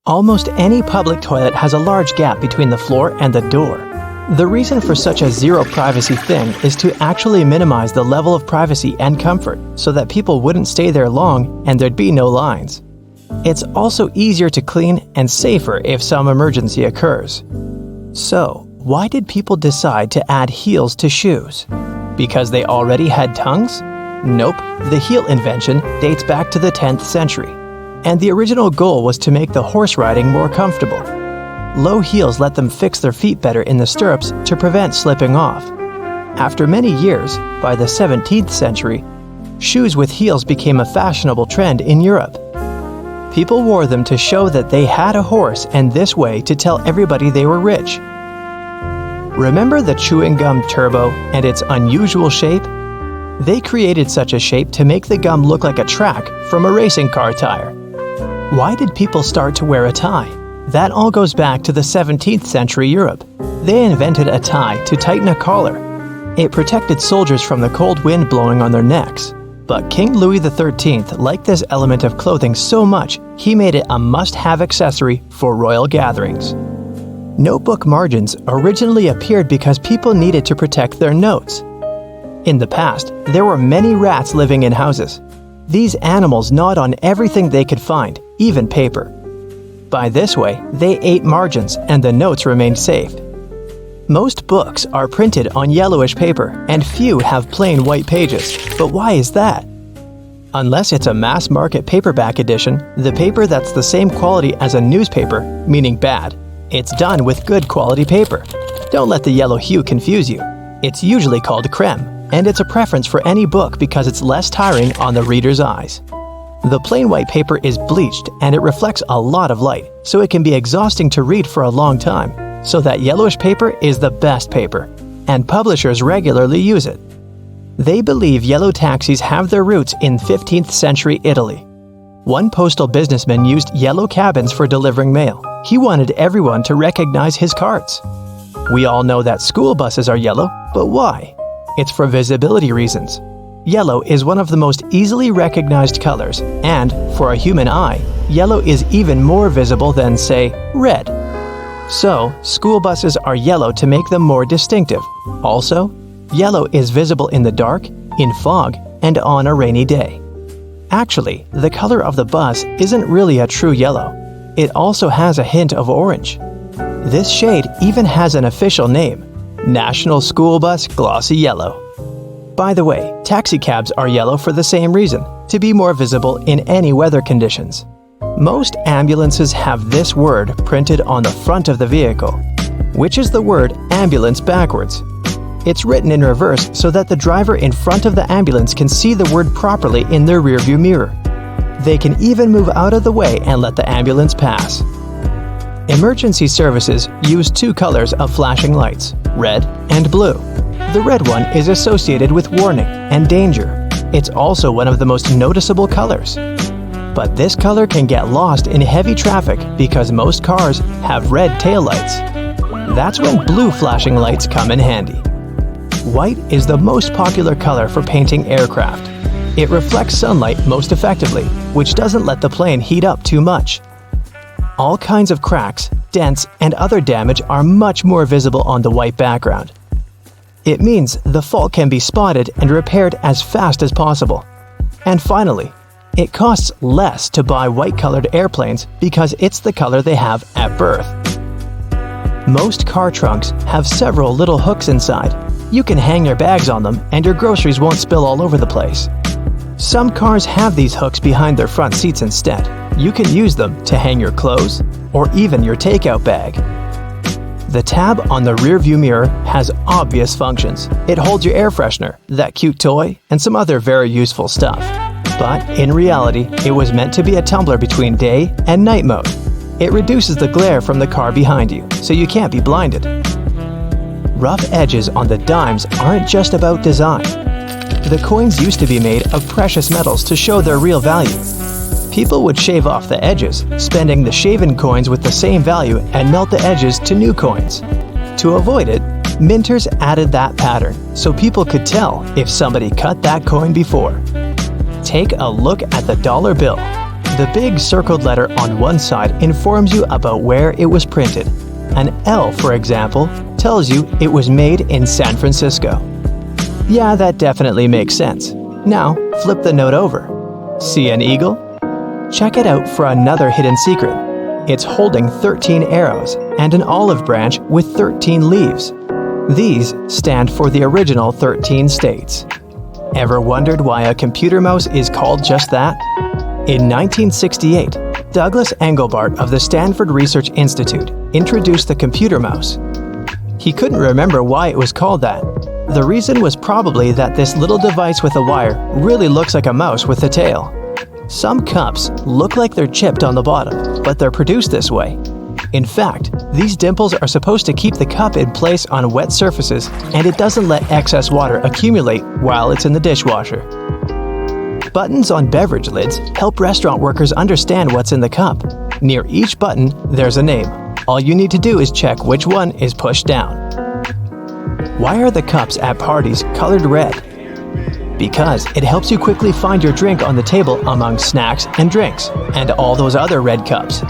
Almost any public toilet has a large gap between the floor and the door. The reason for such a zero privacy thing is to actually minimize the level of privacy and comfort so that people wouldn't stay there long and there'd be no lines. It's also easier to clean and safer if some emergency occurs. So, why did people decide to add heels to shoes? Because they already had tongues? Nope, the heel invention dates back to the 10th century. And the original goal was to make the horse riding more comfortable. Low heels let them fix their feet better in the stirrups to prevent slipping off. After many years, by the 17th century, shoes with heels became a fashionable trend in Europe. People wore them to show that they had a horse and this way to tell everybody they were rich. Remember the chewing gum Turbo and its unusual shape? They created such a shape to make the gum look like a track from a racing car tire. Why did people start to wear a tie? That all goes back to the 17th century Europe. They invented a tie to tighten a collar. It protected soldiers from the cold wind blowing on their necks. But King Louis XIII liked this element of clothing so much, he made it a must-have accessory for royal gatherings. Notebook margins originally appeared because people needed to protect their notes. In the past, there were many rats living in houses. These animals gnawed on everything they could find, even paper. By this way, they ate margins and the notes remained safe. Most books are printed on yellowish paper and few have plain white pages. But why is that? Unless it's a mass-market paperback edition, the paper that's the same quality as a newspaper, meaning bad, it's done with good quality paper. Don't let the yellow hue confuse you. It's usually called creme, and it's a preference for any book because it's less tiring on the reader's eyes. The plain white paper is bleached and it reflects a lot of light, so it can be exhausting to read for a long time. So that yellowish paper is the best paper, and publishers regularly use it. They believe yellow taxis have their roots in 15th century Italy. One postal businessman used yellow cabins for delivering mail. He wanted everyone to recognize his carts. We all know that school buses are yellow, but why? It's for visibility reasons. Yellow is one of the most easily recognized colors, and, for a human eye, yellow is even more visible than, say, red. So, school buses are yellow to make them more distinctive. Also, yellow is visible in the dark, in fog, and on a rainy day. Actually, the color of the bus isn't really a true yellow. It also has a hint of orange. This shade even has an official name: National School Bus Glossy Yellow. By the way, taxicabs are yellow for the same reason, to be more visible in any weather conditions. Most ambulances have this word printed on the front of the vehicle, which is the word ambulance backwards. It's written in reverse so that the driver in front of the ambulance can see the word properly in their rearview mirror. They can even move out of the way and let the ambulance pass. Emergency services use two colors of flashing lights, red and blue. The red one is associated with warning and danger. It's also one of the most noticeable colors. But this color can get lost in heavy traffic because most cars have red taillights. That's when blue flashing lights come in handy. White is the most popular color for painting aircraft. It reflects sunlight most effectively, which doesn't let the plane heat up too much. All kinds of cracks, dents, and other damage are much more visible on the white background. It means the fault can be spotted and repaired as fast as possible. And finally, it costs less to buy white-colored airplanes because it's the color they have at birth. Most car trunks have several little hooks inside. You can hang your bags on them and your groceries won't spill all over the place. Some cars have these hooks behind their front seats instead. You can use them to hang your clothes or even your takeout bag. The tab on the rear view mirror has obvious functions. It holds your air freshener, that cute toy, and some other very useful stuff. But in reality, it was meant to be a tumbler between day and night mode. It reduces the glare from the car behind you, so you can't be blinded. Rough edges on the dimes aren't just about design. The coins used to be made of precious metals to show their real value. People would shave off the edges, spending the shaven coins with the same value and melt the edges to new coins. To avoid it, minters added that pattern so people could tell if somebody cut that coin before. Take a look at the dollar bill. The big circled letter on one side informs you about where it was printed. An L, for example, tells you it was made in San Francisco. Yeah, that definitely makes sense. Now, flip the note over. See an eagle? Check it out for another hidden secret. It's holding 13 arrows and an olive branch with 13 leaves. These stand for the original 13 states. Ever wondered why a computer mouse is called just that? In 1968, Douglas Engelbart of the Stanford Research Institute introduced the computer mouse. He couldn't remember why it was called that. The reason was probably that this little device with a wire really looks like a mouse with a tail. Some cups look like they're chipped on the bottom, but they're produced this way. In fact, these dimples are supposed to keep the cup in place on wet surfaces, and it doesn't let excess water accumulate while it's in the dishwasher. Buttons on beverage lids help restaurant workers understand what's in the cup. Near each button, there's a name. All you need to do is check which one is pushed down. Why are the cups at parties colored red? Because it helps you quickly find your drink on the table among snacks and drinks, and all those other red cups.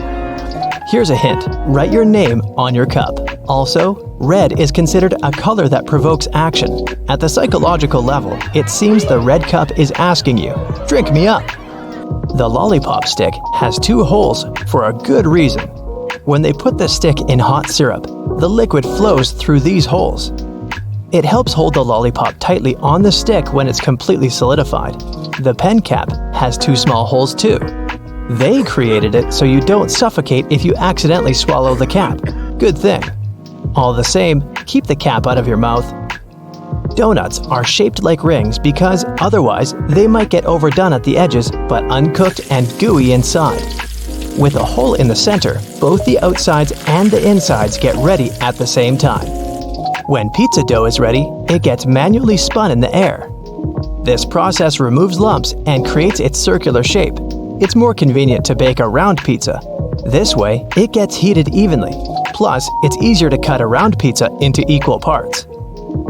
Here's a hint. Write your name on your cup. Also, red is considered a color that provokes action. At the psychological level, it seems the red cup is asking you, "Drink me up." The lollipop stick has 2 holes for a good reason. When they put the stick in hot syrup, the liquid flows through these holes. It helps hold the lollipop tightly on the stick when it's completely solidified. The pen cap has 2 small holes too. They created it so you don't suffocate if you accidentally swallow the cap. Good thing. All the same, keep the cap out of your mouth. Donuts are shaped like rings because otherwise they might get overdone at the edges but uncooked and gooey inside. With a hole in the center, both the outsides and the insides get ready at the same time. When pizza dough is ready, it gets manually spun in the air. This process removes lumps and creates its circular shape. It's more convenient to bake a round pizza. This way, it gets heated evenly. Plus, it's easier to cut a round pizza into equal parts.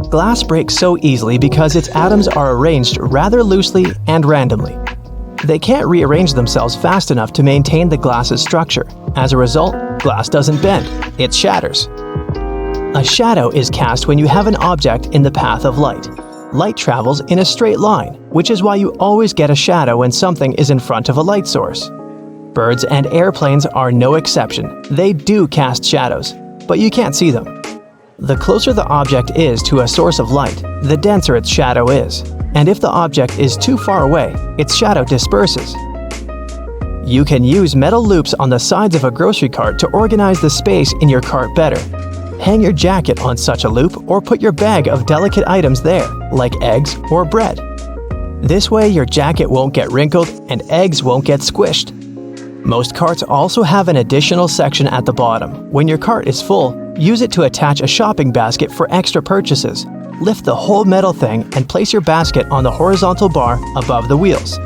Glass breaks so easily because its atoms are arranged rather loosely and randomly. They can't rearrange themselves fast enough to maintain the glass's structure. As a result, glass doesn't bend, it shatters. A shadow is cast when you have an object in the path of light. Light travels in a straight line, which is why you always get a shadow when something is in front of a light source. Birds and airplanes are no exception. They do cast shadows, but you can't see them. The closer the object is to a source of light, the denser its shadow is. And if the object is too far away, its shadow disperses. You can use metal loops on the sides of a grocery cart to organize the space in your cart better. Hang your jacket on such a loop or put your bag of delicate items there, like eggs or bread. This way your jacket won't get wrinkled and eggs won't get squished. Most carts also have an additional section at the bottom. When your cart is full, use it to attach a shopping basket for extra purchases. Lift the whole metal thing and place your basket on the horizontal bar above the wheels.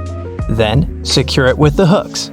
Then, secure it with the hooks.